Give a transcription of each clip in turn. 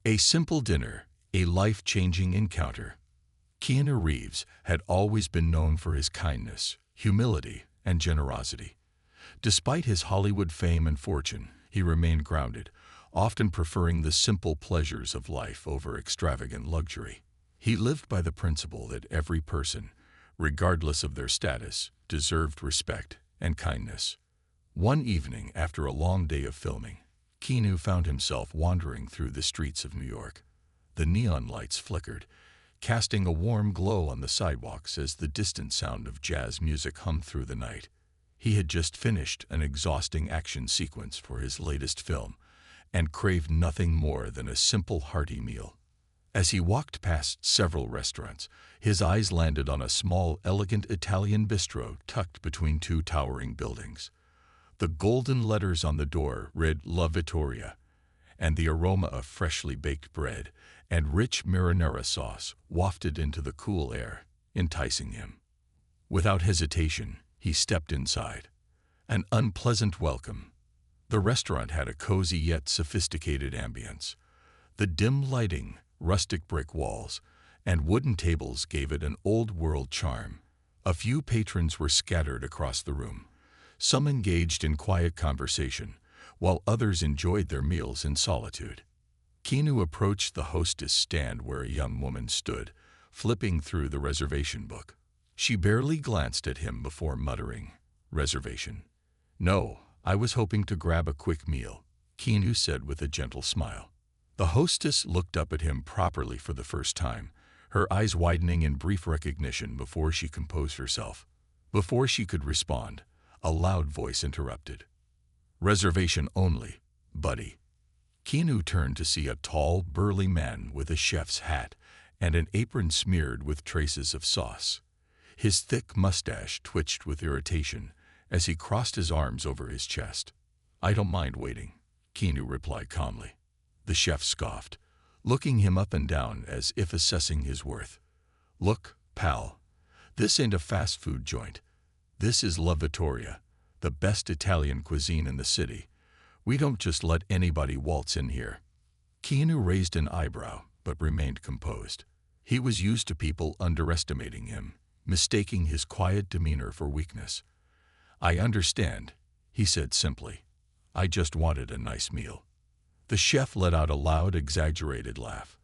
A simple dinner, a life-changing encounter. Keanu Reeves had always been known for his kindness, humility, and generosity. Despite his Hollywood fame and fortune, he remained grounded, often preferring the simple pleasures of life over extravagant luxury. He lived by the principle that every person, regardless of their status, deserved respect and kindness. One evening, after a long day of filming, Keanu found himself wandering through the streets of New York. The neon lights flickered, casting a warm glow on the sidewalks as the distant sound of jazz music hummed through the night. He had just finished an exhausting action sequence for his latest film and craved nothing more than a simple, hearty meal. As he walked past several restaurants, his eyes landed on a small, elegant Italian bistro tucked between two towering buildings. The golden letters on the door read La Vittoria, and the aroma of freshly baked bread and rich marinara sauce wafted into the cool air, enticing him. Without hesitation, he stepped inside. An unpleasant welcome. The restaurant had a cozy yet sophisticated ambience. The dim lighting, rustic brick walls, and wooden tables gave it an old-world charm. A few patrons were scattered across the room. Some engaged in quiet conversation, while others enjoyed their meals in solitude. Keanu approached the hostess stand where a young woman stood, flipping through the reservation book. She barely glanced at him before muttering, "Reservation? No, I was hoping to grab a quick meal," Keanu said with a gentle smile. The hostess looked up at him properly for the first time, her eyes widening in brief recognition before she composed herself. Before she could respond, a loud voice interrupted. "Reservation only, buddy." Keanu turned to see a tall, burly man with a chef's hat and an apron smeared with traces of sauce. His thick mustache twitched with irritation as he crossed his arms over his chest. "I don't mind waiting," Keanu replied calmly. The chef scoffed, looking him up and down as if assessing his worth. "Look, pal, this ain't a fast food joint. This is La Vittoria, the best Italian cuisine in the city. We don't just let anybody waltz in here." Keanu raised an eyebrow, but remained composed. He was used to people underestimating him, mistaking his quiet demeanor for weakness. "I understand," he said simply. "I just wanted a nice meal." The chef let out a loud, exaggerated laugh.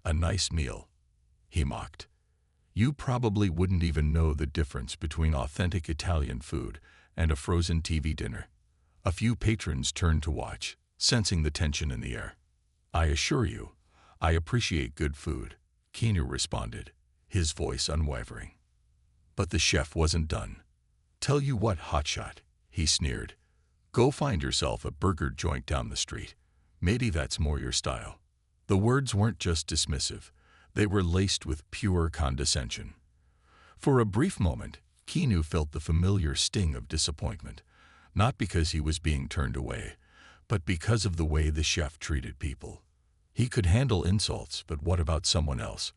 "A nice meal," he mocked. "You probably wouldn't even know the difference between authentic Italian food and a frozen TV dinner." A few patrons turned to watch, sensing the tension in the air. "I assure you, I appreciate good food," Keanu responded, his voice unwavering. But the chef wasn't done. "Tell you what, hotshot," he sneered. "Go find yourself a burger joint down the street. Maybe that's more your style." The words weren't just dismissive. They were laced with pure condescension. For a brief moment, Keanu felt the familiar sting of disappointment, not because he was being turned away, but because of the way the chef treated people. He could handle insults, but what about someone else?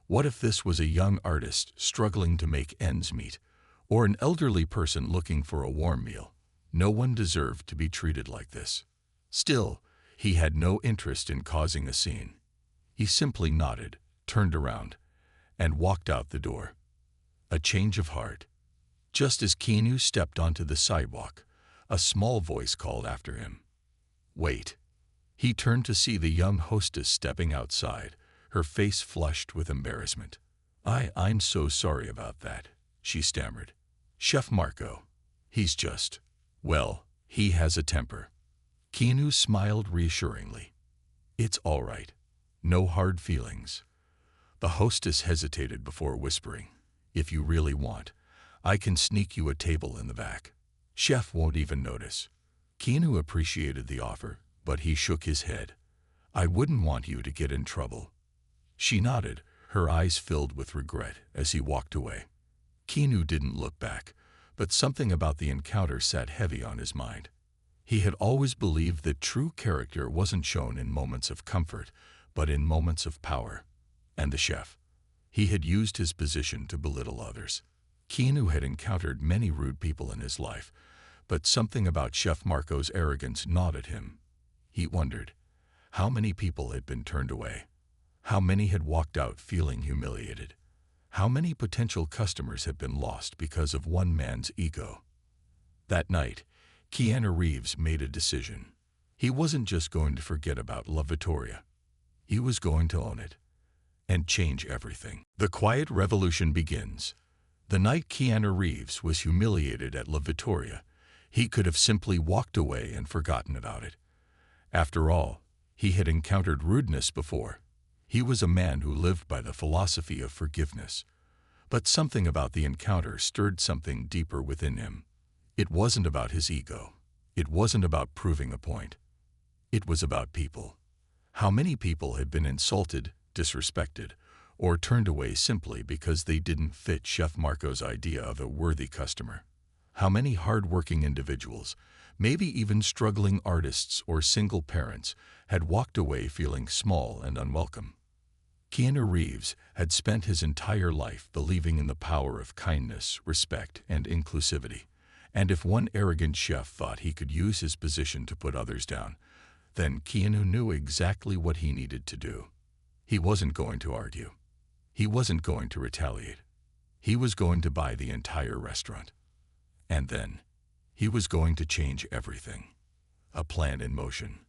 What if this was a young artist struggling to make ends meet, or an elderly person looking for a warm meal? No one deserved to be treated like this. Still, he had no interest in causing a scene. He simply nodded, turned around, and walked out the door. A change of heart. Just as Keanu stepped onto the sidewalk, a small voice called after him. "Wait." He turned to see the young hostess stepping outside, her face flushed with embarrassment. I'm so sorry about that," she stammered. "Chef Marco. He's just, well, he has a temper." Keanu smiled reassuringly. "It's all right. No hard feelings." The hostess hesitated before whispering, "If you really want, I can sneak you a table in the back. Chef won't even notice." Keanu appreciated the offer, but he shook his head. "I wouldn't want you to get in trouble." She nodded, her eyes filled with regret as he walked away. Keanu didn't look back, but something about the encounter sat heavy on his mind. He had always believed that true character wasn't shown in moments of comfort, but in moments of power. And the chef. He had used his position to belittle others. Keanu had encountered many rude people in his life, but something about Chef Marco's arrogance gnawed at him. He wondered, How many people had been turned away? How many had walked out feeling humiliated? How many potential customers had been lost because of one man's ego? That night, Keanu Reeves made a decision. He wasn't just going to forget about La Vittoria. He was going to own it and change everything. The quiet revolution begins. The night Keanu Reeves was humiliated at La Vittoria, he could have simply walked away and forgotten about it. After all, he had encountered rudeness before. He was a man who lived by the philosophy of forgiveness. But something about the encounter stirred something deeper within him. It wasn't about his ego. It wasn't about proving a point. It was about people. How many people had been insulted, disrespected, or turned away simply because they didn't fit Chef Marco's idea of a worthy customer? How many hard-working individuals, maybe even struggling artists or single parents, had walked away feeling small and unwelcome? Keanu Reeves had spent his entire life believing in the power of kindness, respect, and inclusivity. And if one arrogant chef thought he could use his position to put others down, then Keanu knew exactly what he needed to do. He wasn't going to argue. He wasn't going to retaliate. He was going to buy the entire restaurant. And then, he was going to change everything. A plan in motion.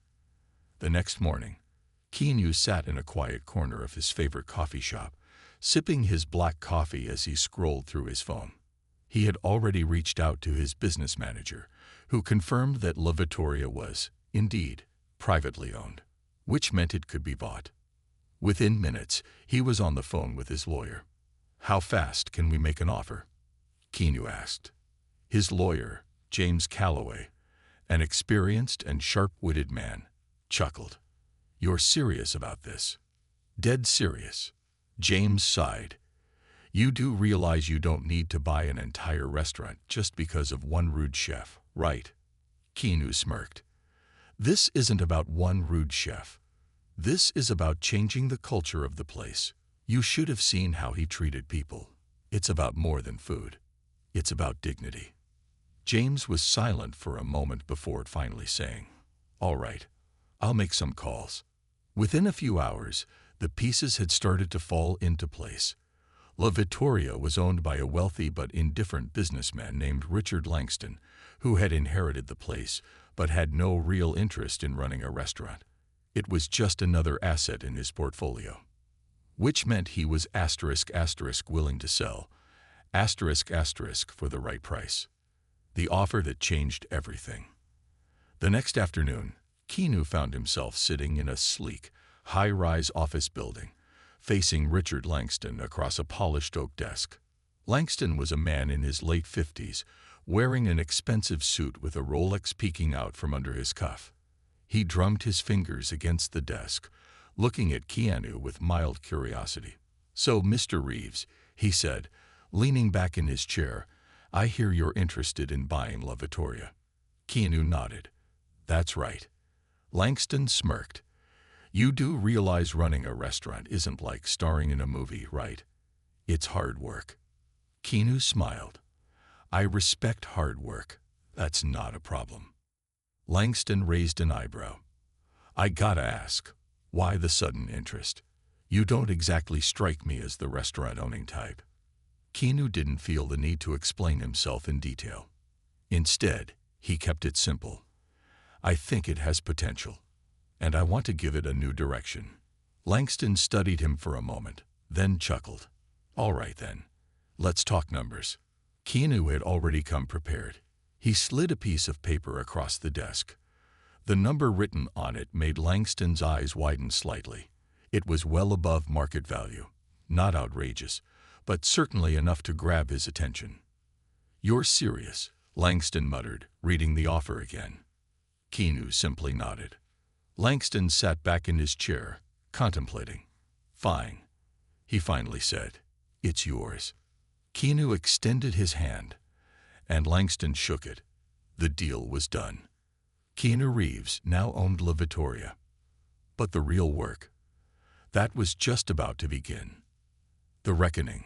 The next morning, Keanu sat in a quiet corner of his favorite coffee shop, sipping his black coffee as he scrolled through his phone. He had already reached out to his business manager, who confirmed that La Vittoria was, indeed, privately owned, which meant it could be bought. Within minutes, he was on the phone with his lawyer. "How fast can we make an offer?" Keanu asked. His lawyer, James Calloway, an experienced and sharp-witted man, chuckled. "You're serious about this?" "Dead serious." James sighed. "You do realize you don't need to buy an entire restaurant just because of one rude chef, right?" Keanu smirked. "This isn't about one rude chef. This is about changing the culture of the place. You should have seen how he treated people. It's about more than food. It's about dignity." James was silent for a moment before finally saying, "All right, I'll make some calls." Within a few hours, the pieces had started to fall into place. La Vittoria was owned by a wealthy but indifferent businessman named Richard Langston, who had inherited the place but had no real interest in running a restaurant. It was just another asset in his portfolio. Which meant he was *** willing to sell, *** for the right price. The offer that changed everything. The next afternoon, Keanu found himself sitting in a sleek, high-rise office building, facing Richard Langston across a polished oak desk. Langston was a man in his late 50s, wearing an expensive suit with a Rolex peeking out from under his cuff. He drummed his fingers against the desk, looking at Keanu with mild curiosity. "So, Mr. Reeves," he said, leaning back in his chair, "I hear you're interested in buying La Vittoria." Keanu nodded. "That's right." Langston smirked. "You do realize running a restaurant isn't like starring in a movie, right? It's hard work." Keanu smiled. "I respect hard work. That's not a problem." Langston raised an eyebrow. "I gotta ask, why the sudden interest? You don't exactly strike me as the restaurant-owning type." Keanu didn't feel the need to explain himself in detail. Instead, he kept it simple. "I think it has potential, and I want to give it a new direction." Langston studied him for a moment, then chuckled. "All right then, let's talk numbers." Keanu had already come prepared. He slid a piece of paper across the desk. The number written on it made Langston's eyes widen slightly. It was well above market value, not outrageous, but certainly enough to grab his attention. "You're serious," Langston muttered, reading the offer again. Keanu simply nodded. Langston sat back in his chair, contemplating. "Fine," he finally said. "It's yours." Keanu extended his hand, and Langston shook it. The deal was done. Keanu Reeves now owned La Vittoria. But the real work, that was just about to begin. The reckoning.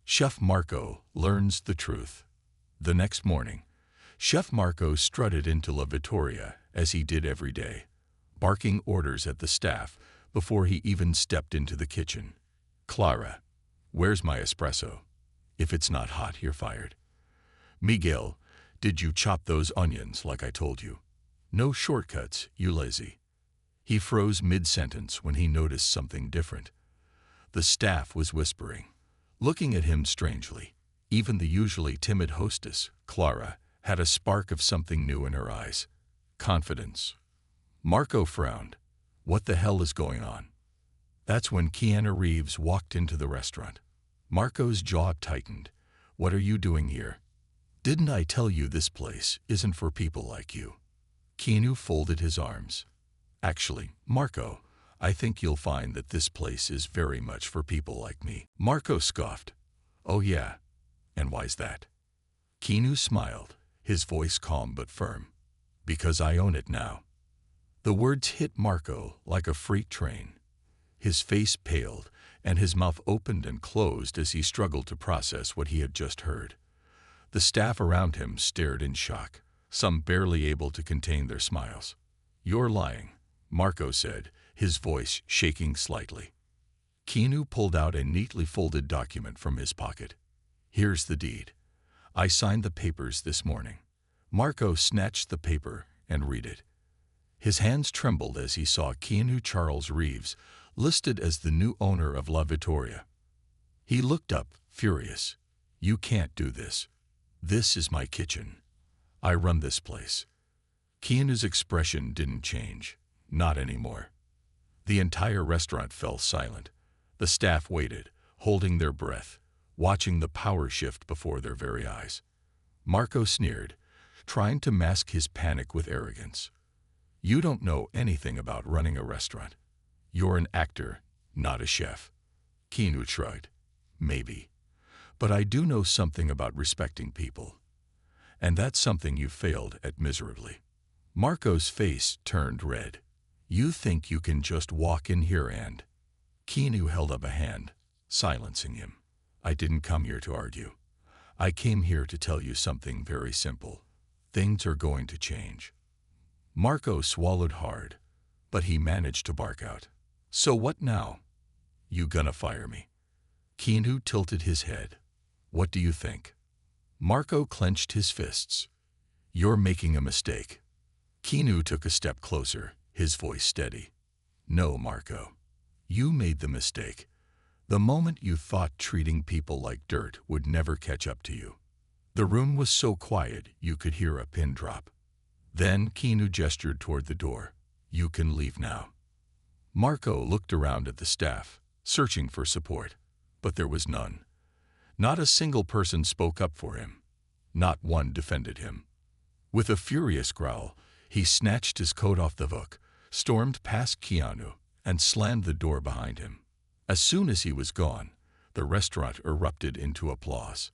Chef Marco learns the truth. The next morning, Chef Marco strutted into La Vittoria as he did every day. barking orders at the staff before he even stepped into the kitchen. "Clara, where's my espresso? If it's not hot, you're fired." "Miguel, did you chop those onions like I told you? No shortcuts, you lazy." He froze mid-sentence when he noticed something different. The staff was whispering, looking at him strangely. Even the usually timid hostess, Clara, had a spark of something new in her eyes. Confidence. Marco frowned. What the hell is going on? That's when Keanu Reeves walked into the restaurant. Marco's jaw tightened. "What are you doing here? Didn't I tell you this place isn't for people like you?" Keanu folded his arms. "Actually, Marco, I think you'll find that this place is very much for people like me." Marco scoffed. "Oh yeah? And why's that?" Keanu smiled, his voice calm but firm. "Because I own it now." The words hit Marco like a freight train. His face paled, and his mouth opened and closed as he struggled to process what he had just heard. The staff around him stared in shock, some barely able to contain their smiles. "You're lying," Marco said, his voice shaking slightly. Keanu pulled out a neatly folded document from his pocket. "Here's the deed. I signed the papers this morning." Marco snatched the paper and read it. His hands trembled as he saw Keanu Charles Reeves listed as the new owner of La Vittoria. He looked up, furious. "You can't do this. This is my kitchen. I run this place." Keanu's expression didn't change. Not anymore. The entire restaurant fell silent. The staff waited, holding their breath, watching the power shift before their very eyes. Marco sneered, trying to mask his panic with arrogance. "You don't know anything about running a restaurant. You're an actor, not a chef." Keanu shrugged. "Maybe. But I do know something about respecting people. And that's something you failed at miserably." Marco's face turned red. "You think you can just walk in here and—" Keanu held up a hand, silencing him. "I didn't come here to argue. I came here to tell you something very simple. Things are going to change." Marco swallowed hard, but he managed to bark out. "So what now? You gonna fire me?" Keanu tilted his head. "What do you think?" Marco clenched his fists. "You're making a mistake." Keanu took a step closer, his voice steady. "No, Marco. You made the mistake. The moment you thought treating people like dirt would never catch up to you." The room was so quiet you could hear a pin drop. Then Keanu gestured toward the door. "You can leave now." Marco looked around at the staff, searching for support, but there was none. Not a single person spoke up for him. Not one defended him. With a furious growl, he snatched his coat off the hook, stormed past Keanu, and slammed the door behind him. As soon as he was gone, the restaurant erupted into applause.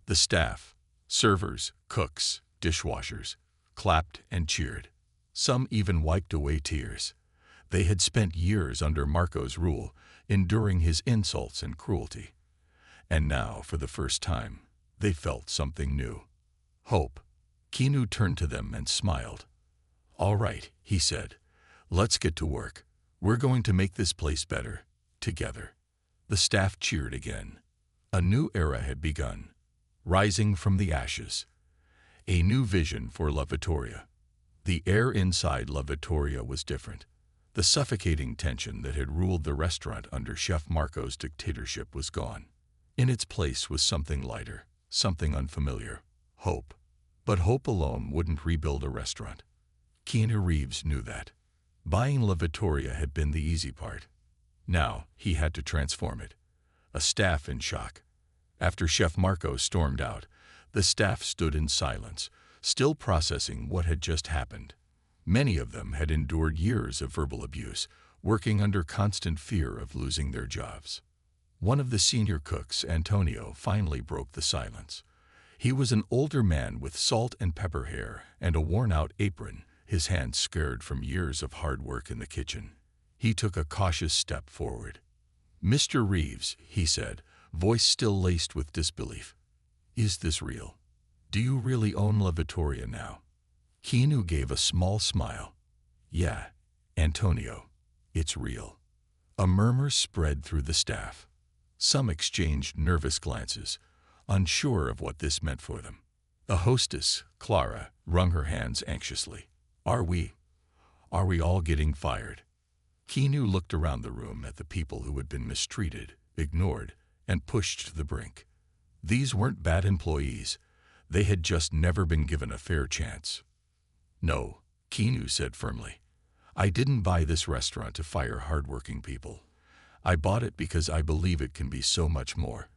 The staff, servers, cooks, dishwashers, clapped and cheered. Some even wiped away tears. They had spent years under Marco's rule, enduring his insults and cruelty. And now, for the first time, they felt something new. Hope. Keanu turned to them and smiled. "All right," he said. "Let's get to work. We're going to make this place better, together." The staff cheered again. A new era had begun, rising from the ashes. A new vision for La Vittoria. The air inside La Vittoria was different. The suffocating tension that had ruled the restaurant under Chef Marco's dictatorship was gone. In its place was something lighter, something unfamiliar. Hope. But hope alone wouldn't rebuild a restaurant. Keanu Reeves knew that. Buying La Vittoria had been the easy part. Now he had to transform it. A staff in shock. After Chef Marco stormed out, the staff stood in silence, still processing what had just happened. Many of them had endured years of verbal abuse, working under constant fear of losing their jobs. One of the senior cooks, Antonio, finally broke the silence. He was an older man with salt and pepper hair and a worn-out apron, his hands scarred from years of hard work in the kitchen. He took a cautious step forward. "Mr. Reeves," he said, voice still laced with disbelief. "Is this real? Do you really own La Vittoria now?" Keanu gave a small smile. "Yeah, Antonio, it's real. A murmur spread through the staff. Some exchanged nervous glances, unsure of what this meant for them. The hostess, Clara, wrung her hands anxiously. Are we all getting fired? Keanu looked around the room at the people who had been mistreated, ignored, and pushed to the brink. These weren't bad employees. They had just never been given a fair chance. No, Keanu said firmly. I didn't buy this restaurant to fire hardworking people. I bought it because I believe it can be so much more.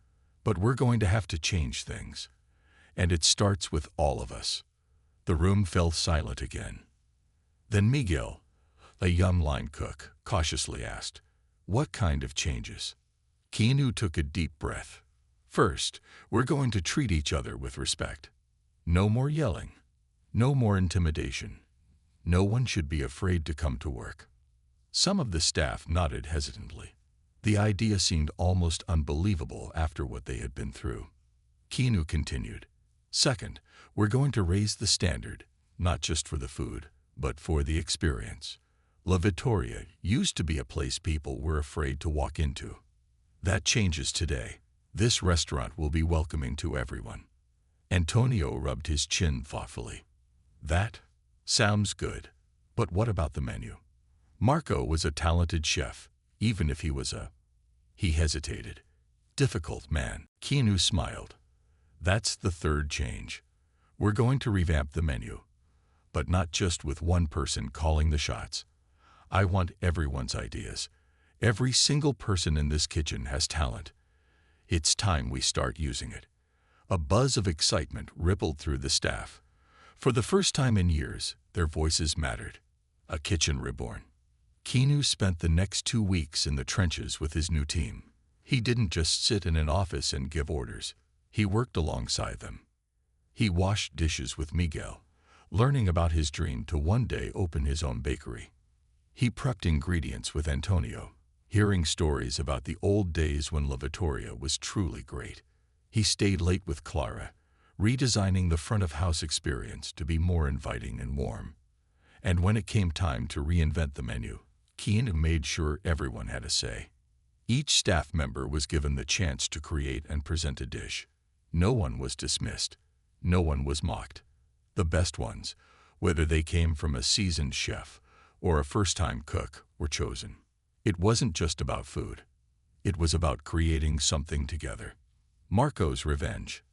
But we're going to have to change things. And it starts with all of us. The room fell silent again. Then Miguel, a young line cook, cautiously asked, What kind of changes? Keanu took a deep breath. First, we're going to treat each other with respect. No more yelling. No more intimidation. No one should be afraid to come to work. Some of the staff nodded hesitantly. The idea seemed almost unbelievable after what they had been through. Keanu continued. Second, we're going to raise the standard, not just for the food, but for the experience. La Vittoria used to be a place people were afraid to walk into. That changes today. This restaurant will be welcoming to everyone. Antonio rubbed his chin thoughtfully. That sounds good. But what about the menu? Marco was a talented chef, even if he hesitated. Difficult man. Keanu smiled. That's the third change. We're going to revamp the menu. But not just with one person calling the shots. I want everyone's ideas. Every single person in this kitchen has talent. It's time we start using it. A buzz of excitement rippled through the staff. For the first time in years, their voices mattered. A kitchen reborn. Keanu spent the next 2 weeks in the trenches with his new team. He didn't just sit in an office and give orders. He worked alongside them. He washed dishes with Miguel, learning about his dream to one day open his own bakery. He prepped ingredients with Antonio, hearing stories about the old days when La Vittoria was truly great. He stayed late with Clara, redesigning the front-of-house experience to be more inviting and warm. And when it came time to reinvent the menu, Keanu made sure everyone had a say. Each staff member was given the chance to create and present a dish. No one was dismissed. No one was mocked. The best ones, whether they came from a seasoned chef or a first-time cook, were chosen. It wasn't just about food. It was about creating something together. Marco's revenge.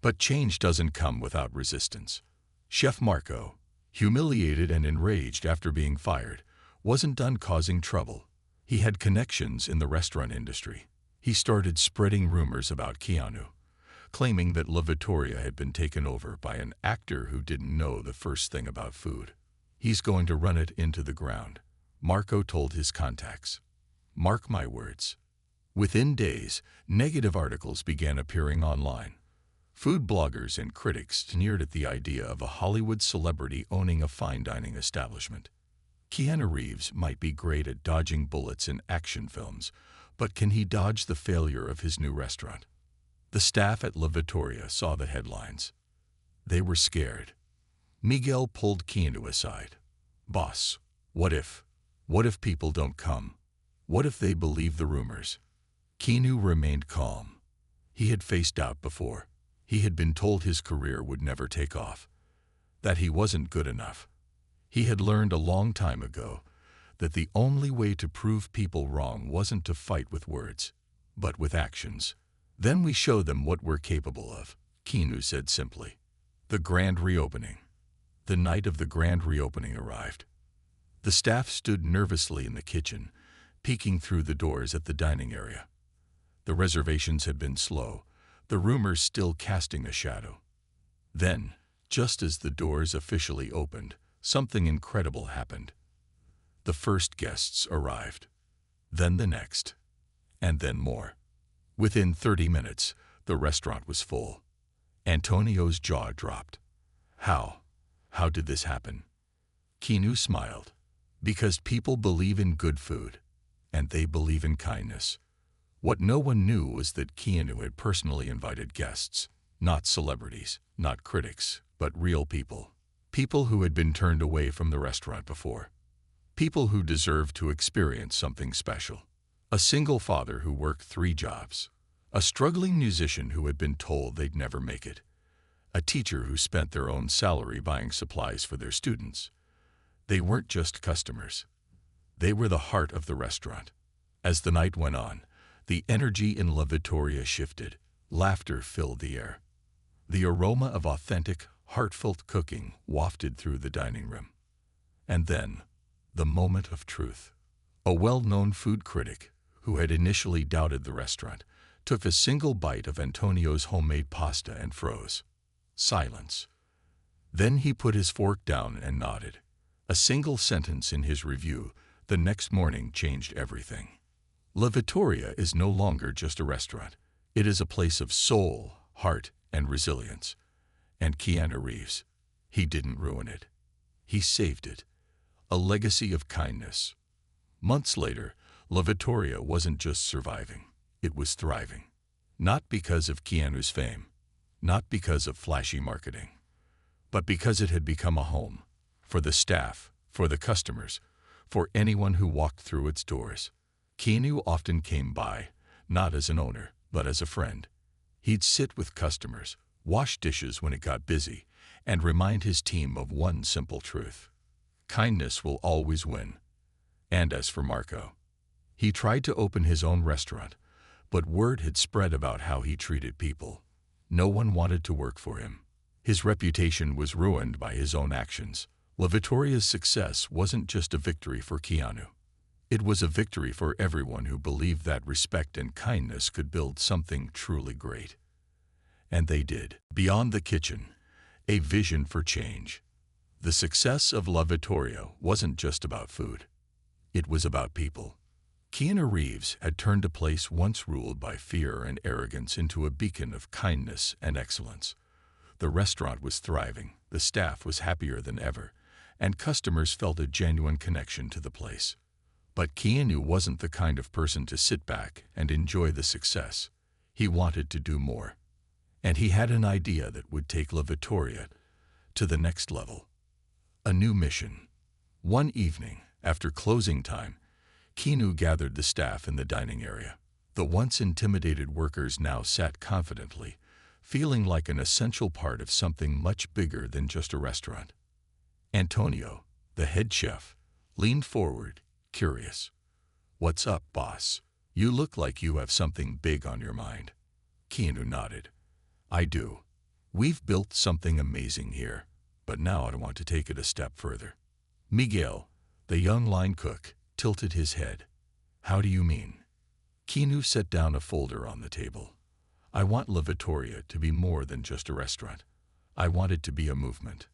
But change doesn't come without resistance. Chef Marco, humiliated and enraged after being fired, wasn't done causing trouble. He had connections in the restaurant industry. He started spreading rumors about Keanu, claiming that La Vittoria had been taken over by an actor who didn't know the first thing about food. He's going to run it into the ground, Marco told his contacts. Mark my words. Within days, negative articles began appearing online. Food bloggers and critics sneered at the idea of a Hollywood celebrity owning a fine dining establishment. Keanu Reeves might be great at dodging bullets in action films, but can he dodge the failure of his new restaurant? The staff at La Vittoria saw the headlines. They were scared. Miguel pulled Keanu aside. Boss, what if people don't come? What if they believe the rumors? Keanu remained calm. He had faced doubt before. He had been told his career would never take off, that he wasn't good enough. He had learned a long time ago that the only way to prove people wrong wasn't to fight with words, but with actions. Then we show them what we're capable of, Keanu said simply. The grand reopening. The night of the grand reopening arrived. The staff stood nervously in the kitchen, peeking through the doors at the dining area. The reservations had been slow, the rumors still casting a shadow. Then, just as the doors officially opened, something incredible happened. The first guests arrived, then the next, and then more. Within 30 minutes, the restaurant was full. Antonio's jaw dropped. How did this happen? Keanu smiled. Because people believe in good food, and they believe in kindness. What no one knew was that Keanu had personally invited guests, not celebrities, not critics, but real people. People who had been turned away from the restaurant before. People who deserve to experience something special. A single father who worked 3 jobs. A struggling musician who had been told they'd never make it. A teacher who spent their own salary buying supplies for their students. They weren't just customers. They were the heart of the restaurant. As the night went on, the energy in La Vittoria shifted. Laughter filled the air. The aroma of authentic, heartfelt cooking wafted through the dining room. And then, the moment of truth. A well-known food critic, who had initially doubted the restaurant, took a single bite of Antonio's homemade pasta and froze. Silence. Then he put his fork down and nodded. A single sentence in his review the next morning changed everything. La Vittoria is no longer just a restaurant. It is a place of soul, heart, and resilience. And Keanu Reeves, he didn't ruin it. He saved it. A legacy of kindness. Months later, La Vittoria wasn't just surviving. It was thriving. Not because of Keanu's fame, not because of flashy marketing, but because it had become a home for the staff, for the customers, for anyone who walked through its doors. Keanu often came by, not as an owner, but as a friend. He'd sit with customers, wash dishes when it got busy, and remind his team of one simple truth. Kindness will always win. And as for Marco, he tried to open his own restaurant, but word had spread about how he treated people. No one wanted to work for him. His reputation was ruined by his own actions. La Vittoria's success wasn't just a victory for Keanu. It was a victory for everyone who believed that respect and kindness could build something truly great. And they did. Beyond the kitchen, a vision for change. The success of La Vittoria wasn't just about food. It was about people. Keanu Reeves had turned a place once ruled by fear and arrogance into a beacon of kindness and excellence. The restaurant was thriving, the staff was happier than ever, and customers felt a genuine connection to the place. But Keanu wasn't the kind of person to sit back and enjoy the success. He wanted to do more. And he had an idea that would take La Vittoria to the next level. A new mission. One evening, after closing time, Keanu gathered the staff in the dining area. The once intimidated workers now sat confidently, feeling like an essential part of something much bigger than just a restaurant. Antonio, the head chef, leaned forward, curious. "What's up, boss? You look like you have something big on your mind." Keanu nodded. "I do. We've built something amazing here, but now I want to take it a step further." Miguel, the young line cook, tilted his head. "How do you mean?" Keanu set down a folder on the table. "I want La Vittoria to be more than just a restaurant. I want it to be a movement."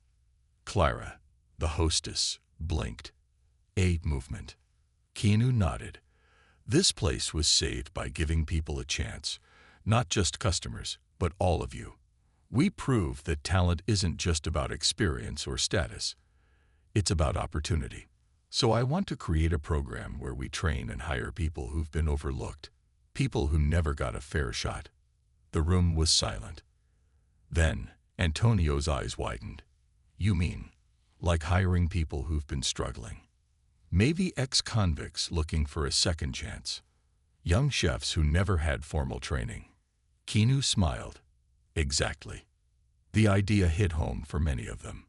Clara, the hostess, blinked. "A movement." Keanu nodded. This place was saved by giving people a chance, not just customers, but all of you. We proved that talent isn't just about experience or status. It's about opportunity. So I want to create a program where we train and hire people who've been overlooked, people who never got a fair shot. The room was silent. Then, Antonio's eyes widened. "You mean, like hiring people who've been struggling? Maybe ex-convicts looking for a second chance? Young chefs who never had formal training?" Keanu smiled. "Exactly." The idea hit home for many of them.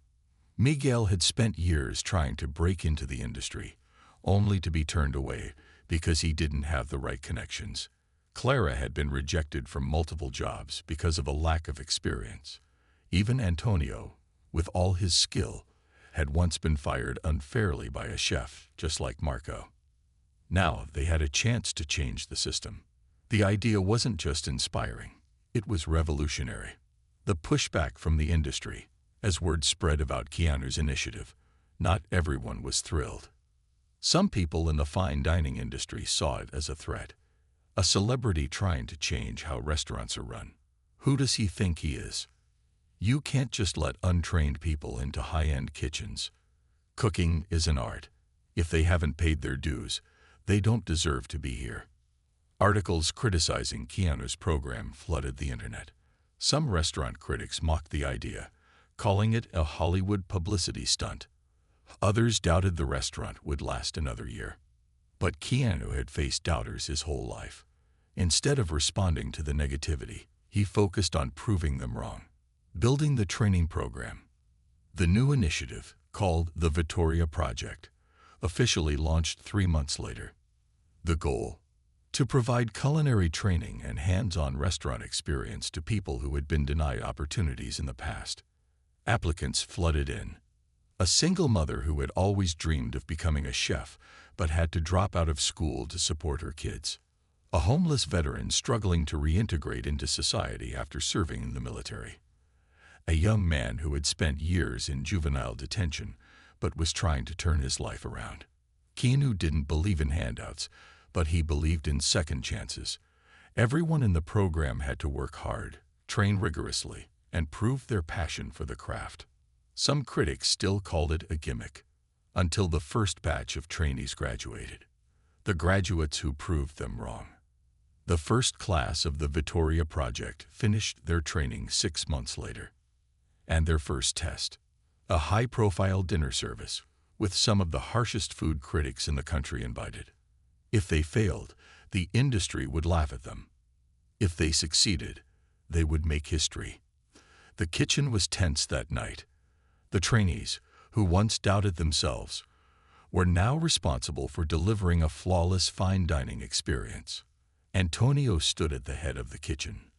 Miguel had spent years trying to break into the industry, only to be turned away because he didn't have the right connections. Clara had been rejected from multiple jobs because of a lack of experience. Even Antonio, with all his skill, had once been fired unfairly by a chef just like Marco. Now they had a chance to change the system. The idea wasn't just inspiring, it was revolutionary. The pushback from the industry, as word spread about Keanu's initiative, not everyone was thrilled. Some people in the fine dining industry saw it as a threat. A celebrity trying to change how restaurants are run. Who does he think he is? You can't just let untrained people into high-end kitchens. Cooking is an art. If they haven't paid their dues, they don't deserve to be here. Articles criticizing Keanu's program flooded the internet. Some restaurant critics mocked the idea, calling it a Hollywood publicity stunt. Others doubted the restaurant would last another year. But Keanu had faced doubters his whole life. Instead of responding to the negativity, he focused on proving them wrong. Building the training program. The new initiative, called the Vittoria Project, officially launched 3 months later. The goal? To provide culinary training and hands-on restaurant experience to people who had been denied opportunities in the past. Applicants flooded in. A single mother who had always dreamed of becoming a chef but had to drop out of school to support her kids. A homeless veteran struggling to reintegrate into society after serving in the military. A young man who had spent years in juvenile detention but was trying to turn his life around. Keanu didn't believe in handouts, but he believed in second chances. Everyone in the program had to work hard, train rigorously, and prove their passion for the craft. Some critics still called it a gimmick, until the first batch of trainees graduated. The graduates who proved them wrong. The first class of the Vittoria Project finished their training 6 months later. And their first test, a high-profile dinner service, with some of the harshest food critics in the country invited. If they failed, the industry would laugh at them. If they succeeded, they would make history. The kitchen was tense that night. The trainees, who once doubted themselves, were now responsible for delivering a flawless fine dining experience. Antonio stood at the head of the kitchen.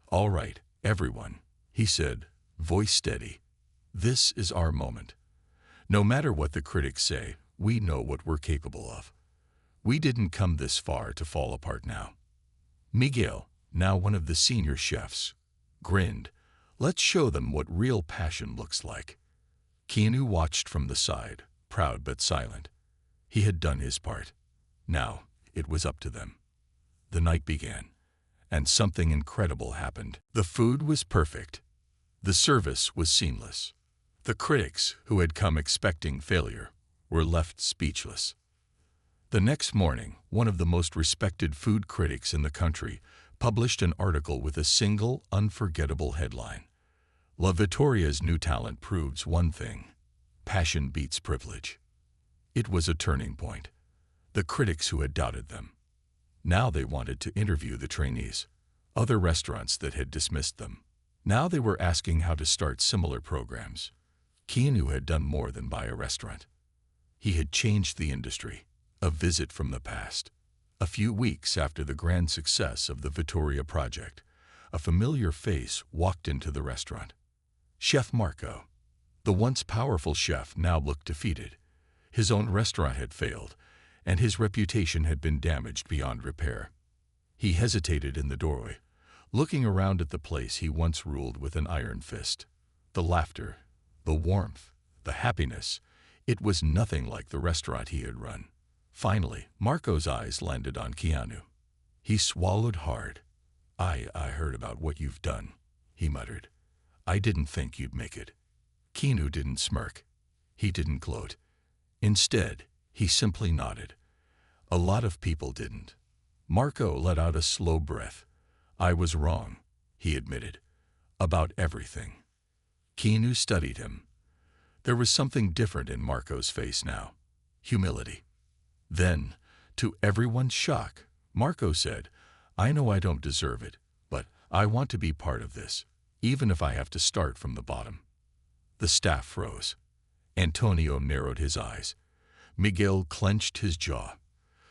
"All right, everyone," he said, voice steady. "This is our moment. No matter what the critics say, we know what we're capable of. We didn't come this far to fall apart now." Miguel, now one of the senior chefs, grinned. "Let's show them what real passion looks like." Keanu watched from the side, proud but silent. He had done his part. Now, it was up to them. The night began, and something incredible happened. The food was perfect. The service was seamless. The critics, who had come expecting failure, were left speechless. The next morning, one of the most respected food critics in the country published an article with a single, unforgettable headline. La Vittoria's new talent proves one thing: passion beats privilege. It was a turning point. The critics who had doubted them. Now they wanted to interview the trainees, other restaurants that had dismissed them. Now they were asking how to start similar programs. Keanu had done more than buy a restaurant. He had changed the industry, a visit from the past. A few weeks after the grand success of the Vittoria Project, a familiar face walked into the restaurant. Chef Marco. The once powerful chef now looked defeated. His own restaurant had failed, and his reputation had been damaged beyond repair. He hesitated in the doorway, looking around at the place he once ruled with an iron fist. The laughter, the warmth, the happiness, it was nothing like the restaurant he had run. Finally, Marco's eyes landed on Keanu. He swallowed hard. I heard about what you've done," he muttered. "I didn't think you'd make it." Keanu didn't smirk. He didn't gloat. Instead, he simply nodded. A lot of people didn't. Marco let out a slow breath. "I was wrong," he admitted, "about everything." Keanu studied him. There was something different in Marco's face now. Humility. Then, to everyone's shock, Marco said, "I know I don't deserve it, but I want to be part of this, even if I have to start from the bottom." The staff froze. Antonio narrowed his eyes. Miguel clenched his jaw.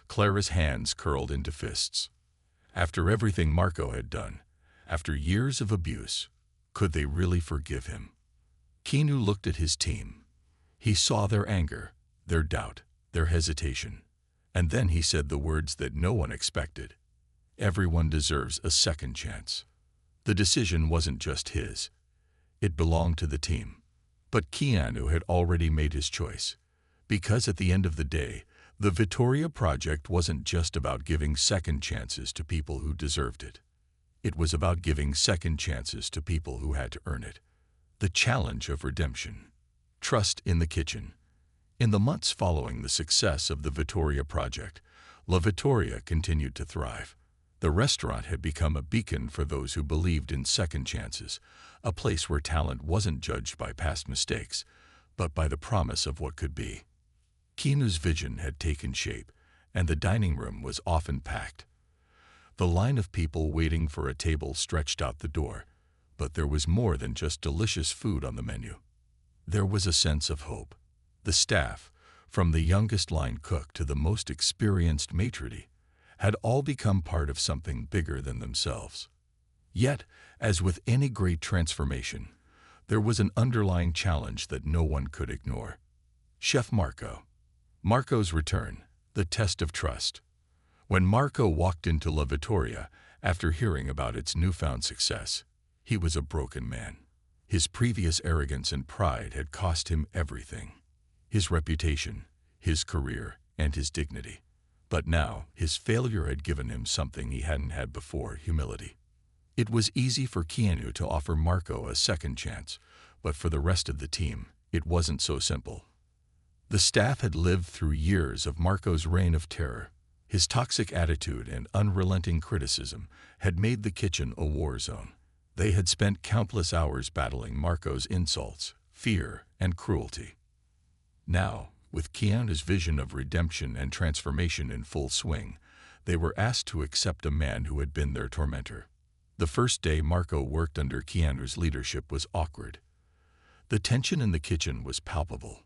Clara's hands curled into fists. After everything Marco had done, after years of abuse, could they really forgive him? Keanu looked at his team. He saw their anger, their doubt, their hesitation. And then he said the words that no one expected. Everyone deserves a second chance. The decision wasn't just his. It belonged to the team. But Keanu had already made his choice. Because at the end of the day, the Vittoria Project wasn't just about giving second chances to people who deserved it. It was about giving second chances to people who had to earn it. The challenge of redemption. Trust in the kitchen. In the months following the success of the Vittoria Project, La Vittoria continued to thrive. The restaurant had become a beacon for those who believed in second chances, a place where talent wasn't judged by past mistakes, but by the promise of what could be. Keanu's vision had taken shape, and the dining room was often packed. The line of people waiting for a table stretched out the door, but there was more than just delicious food on the menu. There was a sense of hope. The staff, from the youngest line cook to the most experienced maitre d', had all become part of something bigger than themselves. Yet, as with any great transformation, there was an underlying challenge that no one could ignore. Chef Marco. Marco's return, the test of trust. When Marco walked into La Vittoria after hearing about its newfound success, he was a broken man. His previous arrogance and pride had cost him everything: his reputation, his career, and his dignity. But now, his failure had given him something he hadn't had before: humility. It was easy for Keanu to offer Marco a second chance, but for the rest of the team, it wasn't so simple. The staff had lived through years of Marco's reign of terror. His toxic attitude and unrelenting criticism had made the kitchen a war zone. They had spent countless hours battling Marco's insults, fear, and cruelty. Now, with Keanu's vision of redemption and transformation in full swing, they were asked to accept a man who had been their tormentor. The first day Marco worked under Keanu's leadership was awkward. The tension in the kitchen was palpable.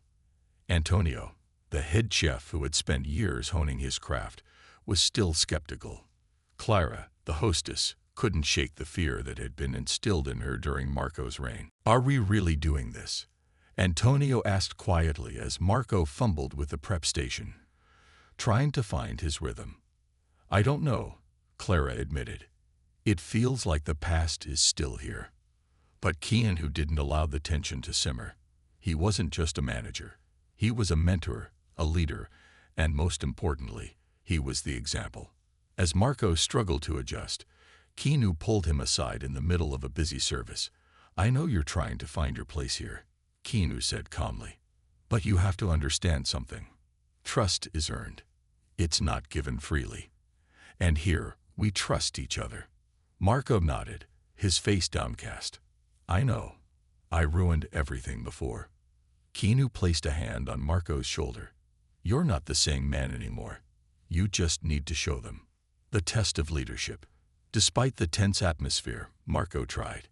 Antonio, the head chef who had spent years honing his craft, was still skeptical. Clara, the hostess, couldn't shake the fear that had been instilled in her during Marco's reign. "Are we really doing this?" Antonio asked quietly as Marco fumbled with the prep station, trying to find his rhythm. "I don't know," Clara admitted. "It feels like the past is still here." But Keanu didn't allow the tension to simmer. He wasn't just a manager. He was a mentor, a leader, and most importantly, he was the example. As Marco struggled to adjust, Keanu pulled him aside in the middle of a busy service. "I know you're trying to find your place here," Keanu said calmly. "But you have to understand something. Trust is earned. It's not given freely. And here, we trust each other." Marco nodded, his face downcast. "I know. I ruined everything before." Keanu placed a hand on Marco's shoulder. "You're not the same man anymore. You just need to show them." The test of leadership. Despite the tense atmosphere, Marco tried.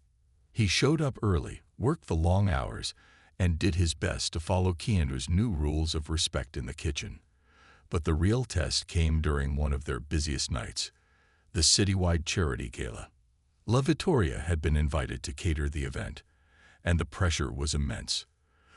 He showed up early, worked the long hours, and did his best to follow Keanu's new rules of respect in the kitchen. But the real test came during one of their busiest nights, the citywide charity gala. La Vittoria had been invited to cater the event, and the pressure was immense.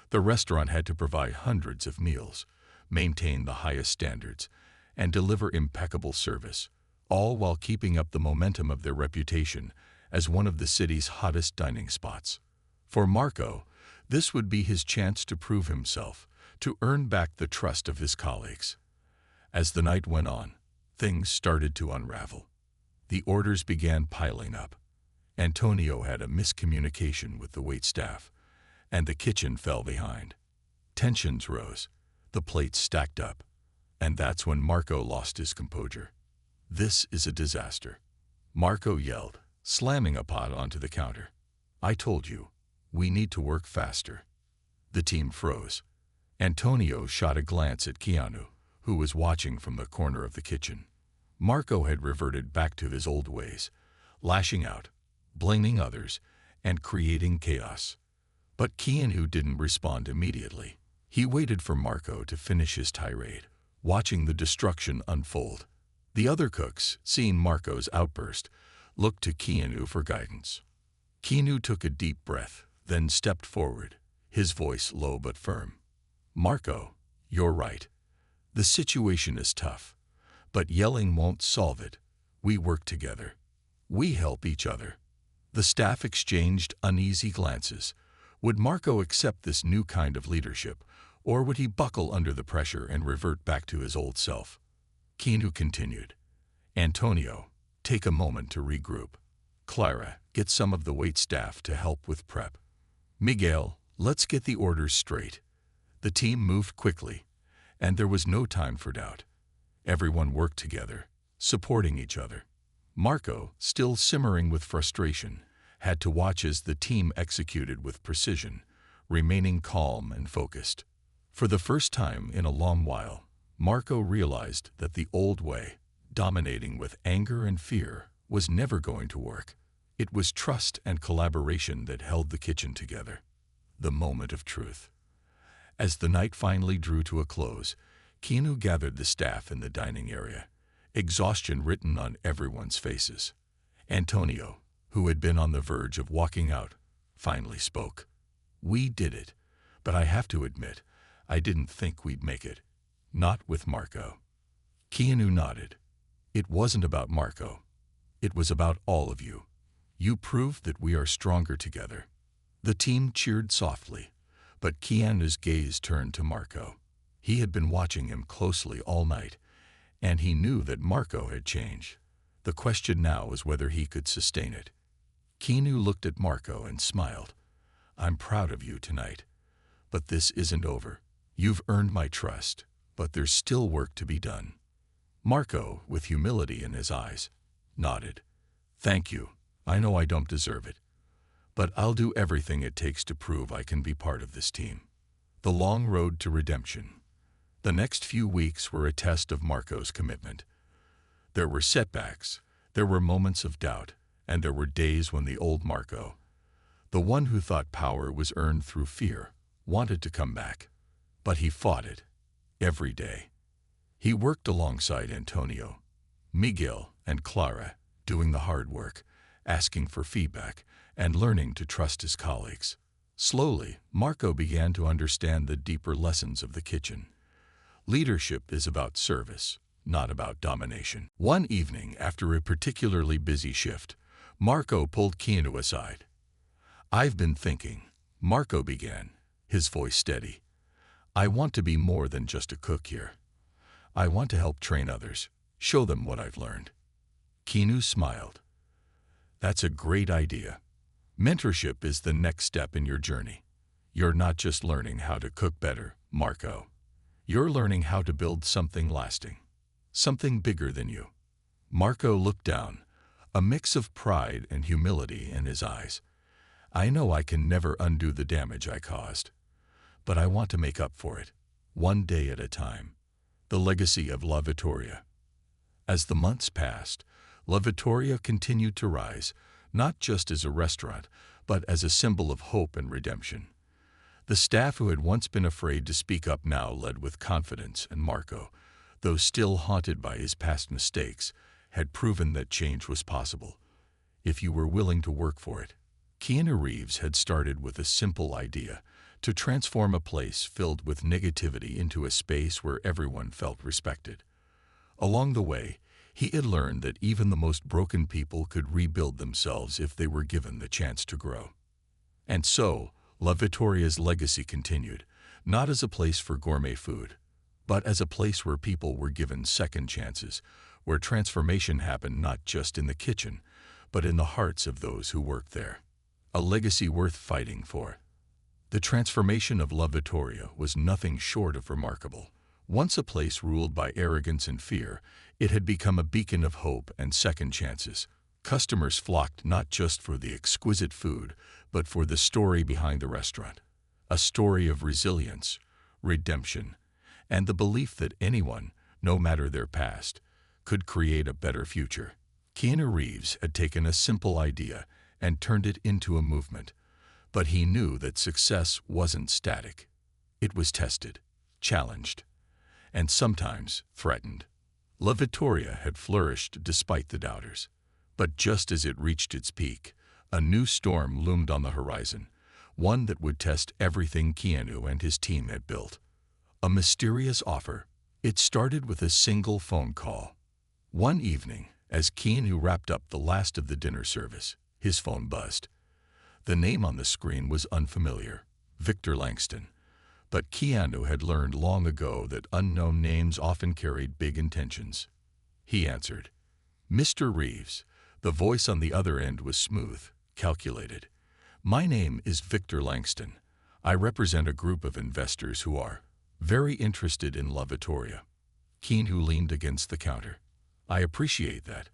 The restaurant had to provide hundreds of meals, maintain the highest standards, and deliver impeccable service, all while keeping up the momentum of their reputation as one of the city's hottest dining spots. For Marco, this would be his chance to prove himself, to earn back the trust of his colleagues. As the night went on, things started to unravel. The orders began piling up. Antonio had a miscommunication with the waitstaff, and the kitchen fell behind. Tensions rose, the plates stacked up, and that's when Marco lost his composure. "This is a disaster," Marco yelled, slamming a pot onto the counter. "I told you, we need to work faster." The team froze. Antonio shot a glance at Keanu, who was watching from the corner of the kitchen. Marco had reverted back to his old ways, lashing out, blaming others, and creating chaos. But Keanu didn't respond immediately. He waited for Marco to finish his tirade, watching the destruction unfold. The other cooks, seeing Marco's outburst, looked to Keanu for guidance. Keanu took a deep breath, then stepped forward, his voice low but firm. "Marco, you're right. The situation is tough, but yelling won't solve it. We work together. We help each other." The staff exchanged uneasy glances. Would Marco accept this new kind of leadership, or would he buckle under the pressure and revert back to his old self? Keanu continued. "Antonio, take a moment to regroup. Clara, get some of the waitstaff to help with prep. Miguel, let's get the orders straight." The team moved quickly, and there was no time for doubt. Everyone worked together, supporting each other. Marco, still simmering with frustration, had to watch as the team executed with precision, remaining calm and focused. For the first time in a long while, Marco realized that the old way, dominating with anger and fear, was never going to work. It was trust and collaboration that held the kitchen together. The moment of truth. As the night finally drew to a close, Keanu gathered the staff in the dining area, exhaustion written on everyone's faces. Antonio, who had been on the verge of walking out, finally spoke. "We did it, but I have to admit, I didn't think we'd make it. Not with Marco." Keanu nodded. "It wasn't about Marco. It was about all of you. You proved that we are stronger together." The team cheered softly, but Keanu's gaze turned to Marco. He had been watching him closely all night, and he knew that Marco had changed. The question now was whether he could sustain it. Keanu looked at Marco and smiled. "I'm proud of you tonight. But this isn't over. You've earned my trust, but there's still work to be done." Marco, with humility in his eyes, nodded. "Thank you. I know I don't deserve it. But I'll do everything it takes to prove I can be part of this team." The long road to redemption. The next few weeks were a test of Marco's commitment. There were setbacks, there were moments of doubt, and there were days when the old Marco, the one who thought power was earned through fear, wanted to come back. But he fought it, every day. He worked alongside Antonio, Miguel, and Clara, doing the hard work, asking for feedback, and learning to trust his colleagues. Slowly, Marco began to understand the deeper lessons of the kitchen. Leadership is about service, not about domination. One evening, after a particularly busy shift, Marco pulled Keanu aside. "I've been thinking," Marco began, his voice steady. "I want to be more than just a cook here. I want to help train others, show them what I've learned." Keanu smiled. "That's a great idea. Mentorship is the next step in your journey. You're not just learning how to cook better, Marco. You're learning how to build something lasting, something bigger than you." Marco looked down, a mix of pride and humility in his eyes. "I know I can never undo the damage I caused, but I want to make up for it, one day at a time." The legacy of La Vittoria. As the months passed, La Vittoria continued to rise, not just as a restaurant, but as a symbol of hope and redemption. The staff who had once been afraid to speak up now led with confidence, and Marco, though still haunted by his past mistakes, had proven that change was possible, if you were willing to work for it. Keanu Reeves had started with a simple idea: to transform a place filled with negativity into a space where everyone felt respected. Along the way, he had learned that even the most broken people could rebuild themselves if they were given the chance to grow. And so, La Vittoria's legacy continued, not as a place for gourmet food, but as a place where people were given second chances, where transformation happened not just in the kitchen, but in the hearts of those who worked there. A legacy worth fighting for. The transformation of La Vittoria was nothing short of remarkable. Once a place ruled by arrogance and fear, it had become a beacon of hope and second chances. Customers flocked not just for the exquisite food, but for the story behind the restaurant. A story of resilience, redemption, and the belief that anyone, no matter their past, could create a better future. Keanu Reeves had taken a simple idea and turned it into a movement. But he knew that success wasn't static. It was tested, challenged, and sometimes threatened. La Vittoria had flourished despite the doubters. But just as it reached its peak, a new storm loomed on the horizon, one that would test everything Keanu and his team had built. A mysterious offer. It started with a single phone call. One evening, as Keanu wrapped up the last of the dinner service, his phone buzzed. The name on the screen was unfamiliar, Victor Langston. But Keanu had learned long ago that unknown names often carried big intentions. He answered. "Mr. Reeves." The voice on the other end was smooth, calculated. "My name is Victor Langston. I represent a group of investors who are very interested in La Vittoria." Keanu leaned against the counter. "I appreciate that,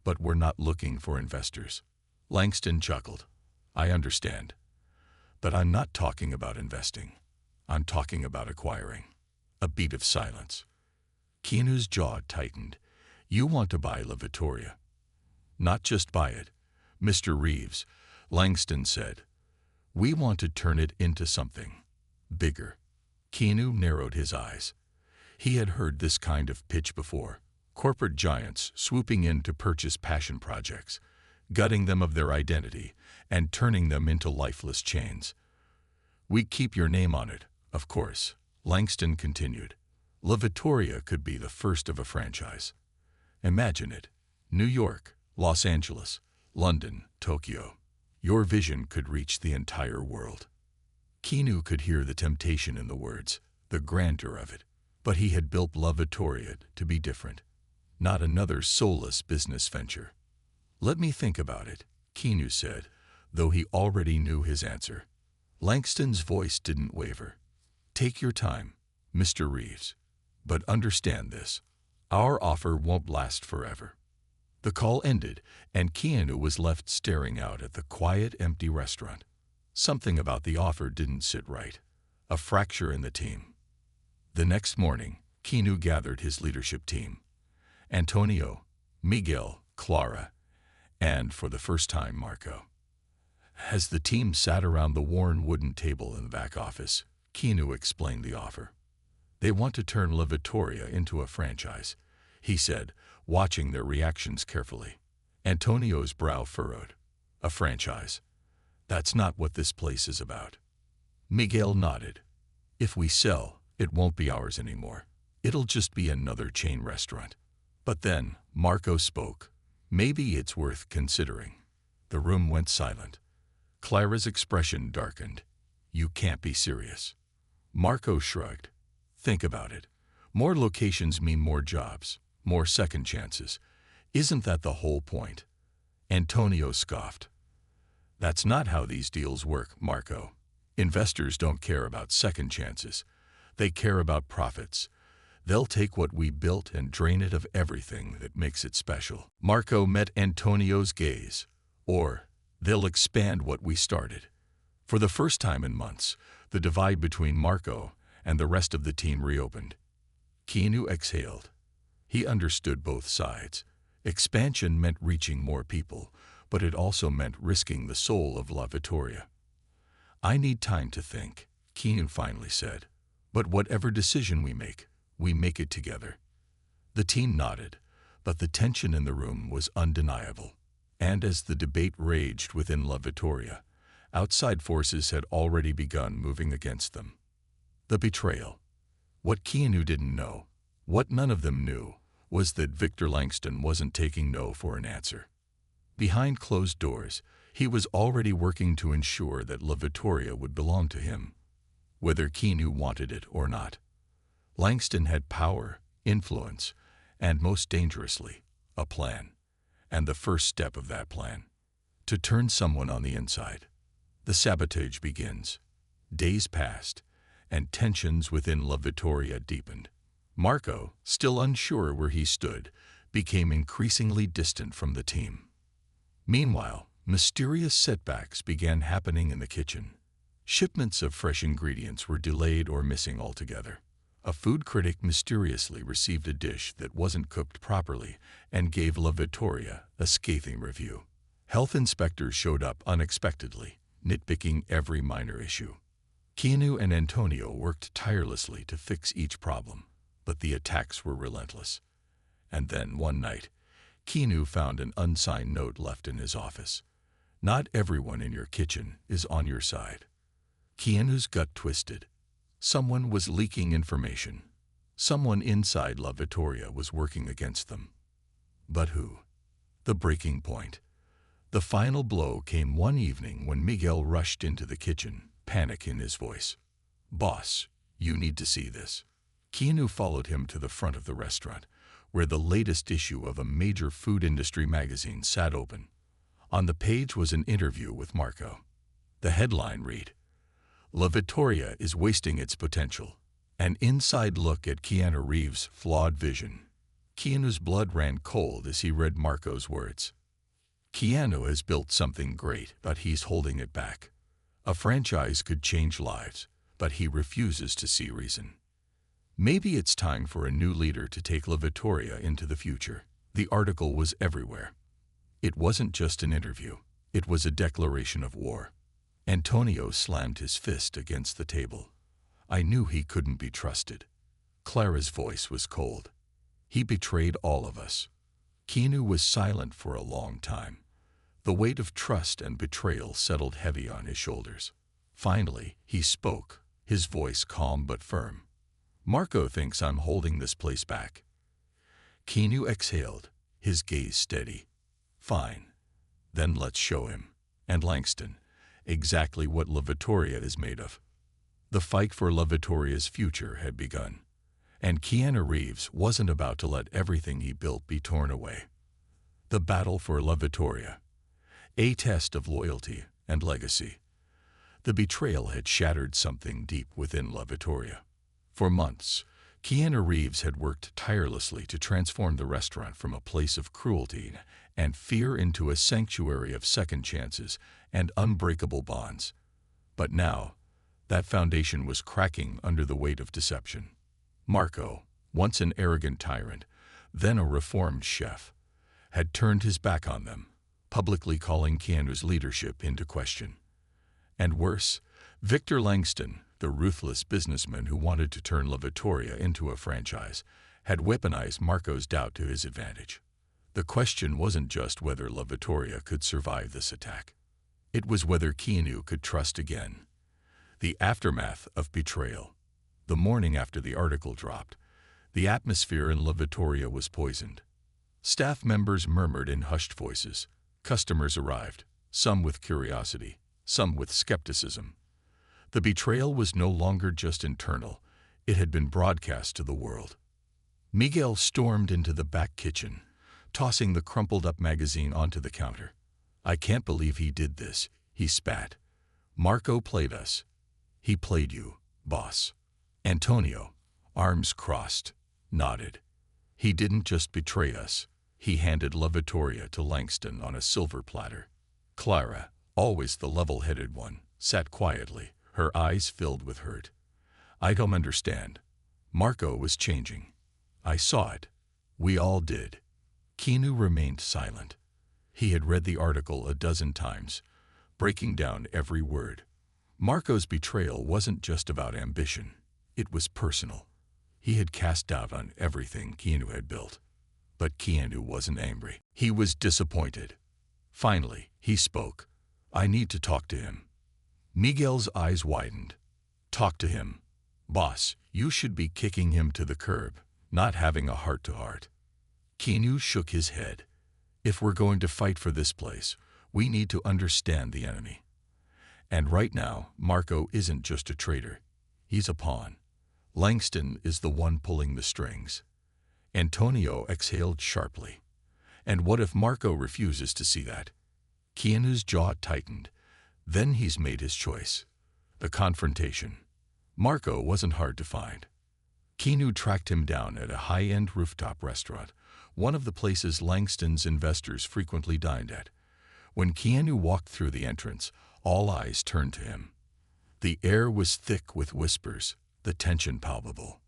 but we're not looking for investors." Langston chuckled. "I understand. But I'm not talking about investing. I'm talking about acquiring. A beat of silence. Keanu's jaw tightened. You want to buy La Vittoria? Not just buy it, Mr. Reeves, Langston said. We want to turn it into something bigger. Keanu narrowed his eyes. He had heard this kind of pitch before. Corporate giants swooping in to purchase passion projects, gutting them of their identity, and turning them into lifeless chains. We keep your name on it, of course, Langston continued. La Vittoria could be the first of a franchise. Imagine it. New York, Los Angeles, London, Tokyo. Your vision could reach the entire world. Keanu could hear the temptation in the words, the grandeur of it. But he had built La Vittoria to be different. Not another soulless business venture. Let me think about it, Keanu said, though he already knew his answer. Langston's voice didn't waver. Take your time, Mr. Reeves. But understand this. Our offer won't last forever. The call ended, and Keanu was left staring out at the quiet, empty restaurant. Something about the offer didn't sit right. A fracture in the team. The next morning, Keanu gathered his leadership team. Antonio, Miguel, Clara, and, for the first time, Marco. As the team sat around the worn wooden table in the back office, Keanu explained the offer. They want to turn La Vittoria into a franchise, he said, watching their reactions carefully. Antonio's brow furrowed. A franchise. That's not what this place is about. Miguel nodded. If we sell, it won't be ours anymore. It'll just be another chain restaurant. But then, Marco spoke. Maybe it's worth considering. The room went silent. Clara's expression darkened. You can't be serious. Marco shrugged. Think about it. More locations mean more jobs, more second chances. Isn't that the whole point? Antonio scoffed. That's not how these deals work, Marco. Investors don't care about second chances. They care about profits. They'll take what we built and drain it of everything that makes it special. Marco met Antonio's gaze. Or, they'll expand what we started. For the first time in months, the divide between Marco and the rest of the team reopened. Keanu exhaled. He understood both sides. Expansion meant reaching more people, but it also meant risking the soul of La Vittoria. I need time to think, Keanu finally said. But whatever decision we make it together. The team nodded, but the tension in the room was undeniable. And as the debate raged within La Vittoria, outside forces had already begun moving against them. The betrayal. What Keanu didn't know, what none of them knew, was that Victor Langston wasn't taking no for an answer. Behind closed doors, he was already working to ensure that La Vittoria would belong to him, whether Keanu wanted it or not. Langston had power, influence, and most dangerously, a plan. And the first step of that plan, to turn someone on the inside. The sabotage begins. Days passed, and tensions within La Vittoria deepened. Marco, still unsure where he stood, became increasingly distant from the team. Meanwhile, mysterious setbacks began happening in the kitchen. Shipments of fresh ingredients were delayed or missing altogether. A food critic mysteriously received a dish that wasn't cooked properly and gave La Vittoria a scathing review. Health inspectors showed up unexpectedly, nitpicking every minor issue. Keanu and Antonio worked tirelessly to fix each problem, but the attacks were relentless. And then, one night, Keanu found an unsigned note left in his office. Not everyone in your kitchen is on your side. Keanu's gut twisted. Someone was leaking information. Someone inside La Vittoria was working against them. But who? The breaking point. The final blow came one evening when Miguel rushed into the kitchen, panic in his voice. Boss, you need to see this. Keanu followed him to the front of the restaurant, where the latest issue of a major food industry magazine sat open. On the page was an interview with Marco. The headline read, La Vittoria is wasting its potential. An inside look at Keanu Reeves' flawed vision. Keanu's blood ran cold as he read Marco's words. Keanu has built something great, but he's holding it back. A franchise could change lives, but he refuses to see reason. Maybe it's time for a new leader to take La Vittoria into the future. The article was everywhere. It wasn't just an interview. It was a declaration of war. Antonio slammed his fist against the table. I knew he couldn't be trusted. Clara's voice was cold. He betrayed all of us. Keanu was silent for a long time. The weight of trust and betrayal settled heavy on his shoulders. Finally, he spoke, his voice calm but firm. Marco thinks I'm holding this place back. Keanu exhaled, his gaze steady. Fine. Then let's show him, and Langston, exactly what La Vittoria is made of. The fight for La Vittoria's future had begun, and Keanu Reeves wasn't about to let everything he built be torn away. The battle for La Vittoria, a test of loyalty and legacy. The betrayal had shattered something deep within La Vittoria. For months, Keanu Reeves had worked tirelessly to transform the restaurant from a place of cruelty and fear into a sanctuary of second chances and unbreakable bonds. But now, that foundation was cracking under the weight of deception. Marco, once an arrogant tyrant, then a reformed chef, had turned his back on them, publicly calling Keanu's leadership into question. And worse, Victor Langston, the ruthless businessman who wanted to turn La Vittoria into a franchise, had weaponized Marco's doubt to his advantage. The question wasn't just whether La Vittoria could survive this attack. It was whether Keanu could trust again. The aftermath of betrayal. The morning after the article dropped, the atmosphere in La Vittoria was poisoned. Staff members murmured in hushed voices. Customers arrived, some with curiosity, some with skepticism. The betrayal was no longer just internal, it had been broadcast to the world. Miguel stormed into the back kitchen, tossing the crumpled-up magazine onto the counter. I can't believe he did this, he spat. Marco played us. He played you, boss. Antonio, arms crossed, nodded. He didn't just betray us. He handed La Vittoria to Langston on a silver platter. Clara, always the level-headed one, sat quietly, her eyes filled with hurt. I don't understand. Marco was changing. I saw it. We all did. Keanu remained silent. He had read the article a dozen times, breaking down every word. Marco's betrayal wasn't just about ambition. It was personal. He had cast doubt on everything Keanu had built. But Keanu wasn't angry. He was disappointed. Finally, he spoke. I need to talk to him. Miguel's eyes widened. Talk to him. Boss, you should be kicking him to the curb, not having a heart-to-heart. Keanu shook his head. If we're going to fight for this place, we need to understand the enemy. And right now, Marco isn't just a traitor. He's a pawn. Langston is the one pulling the strings. Antonio exhaled sharply. And what if Marco refuses to see that? Keanu's jaw tightened. Then he's made his choice. The confrontation. Marco wasn't hard to find. Keanu tracked him down at a high-end rooftop restaurant, one of the places Langston's investors frequently dined at. When Keanu walked through the entrance, all eyes turned to him. The air was thick with whispers, the tension palpable.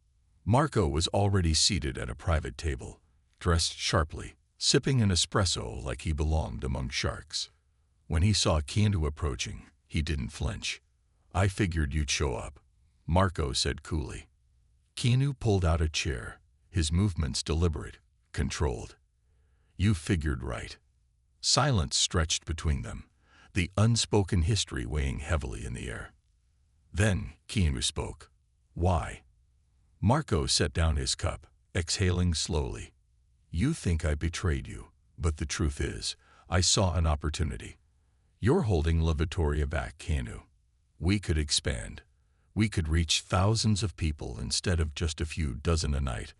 Marco was already seated at a private table, dressed sharply, sipping an espresso like he belonged among sharks. When he saw Keanu approaching, he didn't flinch. I figured you'd show up, Marco said coolly. Keanu pulled out a chair, his movements deliberate, controlled. You figured right. Silence stretched between them, the unspoken history weighing heavily in the air. Then Keanu spoke. Why? Marco set down his cup, exhaling slowly. You think I betrayed you, but the truth is, I saw an opportunity. You're holding La Vittoria back, Keanu. We could expand. We could reach thousands of people instead of just a few dozen a night.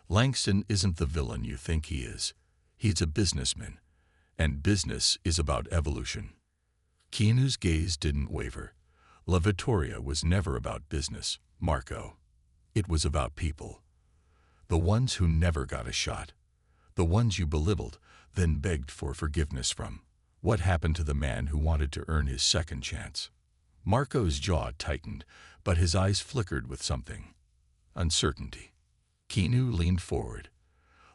Langston isn't the villain you think he is. He's a businessman, and business is about evolution. Keanu's gaze didn't waver. La Vittoria was never about business, Marco. It was about people. The ones who never got a shot. The ones you belittled, then begged for forgiveness from. What happened to the man who wanted to earn his second chance? Marco's jaw tightened, but his eyes flickered with something. Uncertainty. Keanu leaned forward.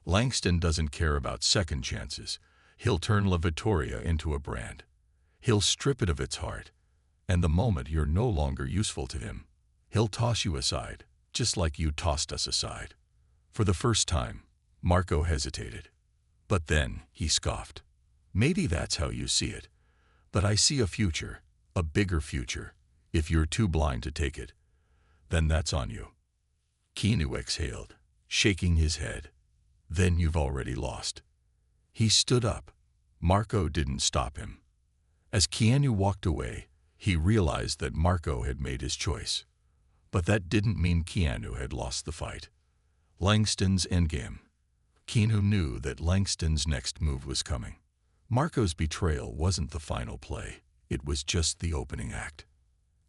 Langston doesn't care about second chances. He'll turn La Vittoria into a brand. He'll strip it of its heart. And the moment you're no longer useful to him, he'll toss you aside, just like you tossed us aside. For the first time, Marco hesitated. But then he scoffed. Maybe that's how you see it. But I see a future, a bigger future. If you're too blind to take it, then that's on you. Keanu exhaled, shaking his head. Then you've already lost. He stood up. Marco didn't stop him. As Keanu walked away, he realized that Marco had made his choice. But that didn't mean Keanu had lost the fight. Langston's endgame. Keanu knew that Langston's next move was coming. Marco's betrayal wasn't the final play. It was just the opening act.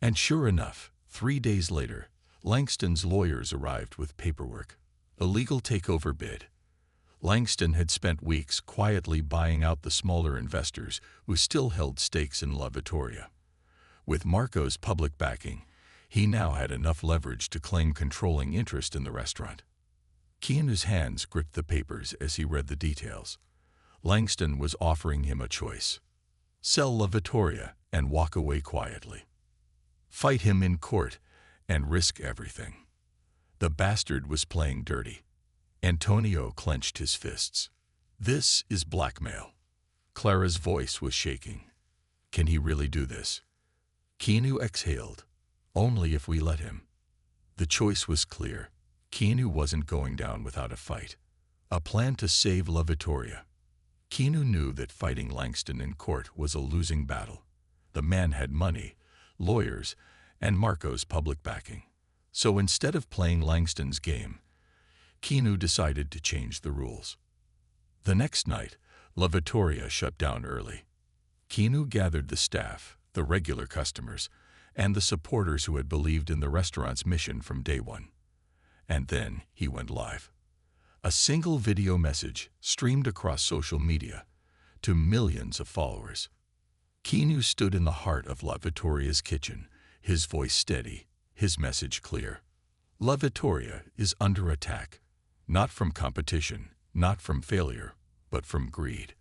And sure enough, 3 days later, Langston's lawyers arrived with paperwork. A legal takeover bid. Langston had spent weeks quietly buying out the smaller investors who still held stakes in La Vittoria. With Marco's public backing, he now had enough leverage to claim controlling interest in the restaurant. Keanu's hands gripped the papers as he read the details. Langston was offering him a choice. Sell La Vittoria and walk away quietly. Fight him in court and risk everything. The bastard was playing dirty. Antonio clenched his fists. This is blackmail. Clara's voice was shaking. Can he really do this? Keanu exhaled. Only if we let him. The choice was clear. Keanu wasn't going down without a fight. A plan to save La Vittoria. Keanu knew that fighting Langston in court was a losing battle. The man had money, lawyers, and Marco's public backing. So instead of playing Langston's game, Keanu decided to change the rules. The next night, La Vittoria shut down early. Keanu gathered the staff, the regular customers, and the supporters who had believed in the restaurant's mission from day one. And then he went live. A single video message streamed across social media to millions of followers. Keanu stood in the heart of La Vittoria's kitchen, his voice steady, his message clear. La Vittoria is under attack. Not from competition, not from failure, but from greed.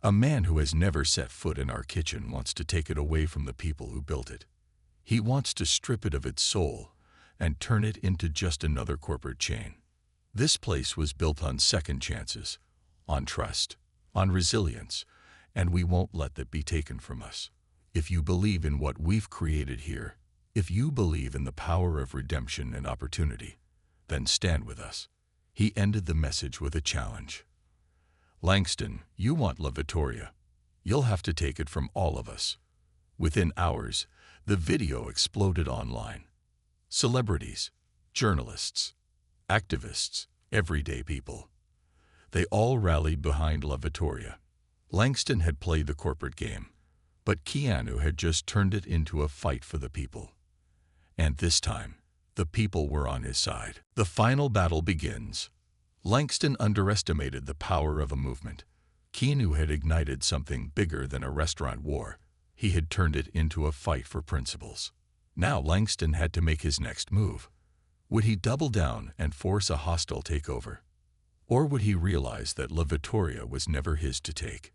A man who has never set foot in our kitchen wants to take it away from the people who built it. He wants to strip it of its soul and turn it into just another corporate chain. This place was built on second chances, on trust, on resilience, and we won't let that be taken from us. If you believe in what we've created here, if you believe in the power of redemption and opportunity, then stand with us. He ended the message with a challenge. Langston, you want La Vittoria. You'll have to take it from all of us. Within hours, the video exploded online. Celebrities, journalists, activists, everyday people. They all rallied behind La Vittoria. Langston had played the corporate game, but Keanu had just turned it into a fight for the people. And this time, the people were on his side. The final battle begins. Langston underestimated the power of a movement. Keanu had ignited something bigger than a restaurant war. He had turned it into a fight for principles. Now Langston had to make his next move. Would he double down and force a hostile takeover? Or would he realize that La Vittoria was never his to take?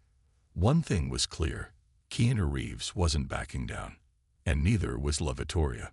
One thing was clear. Keanu Reeves wasn't backing down. And neither was La Vittoria.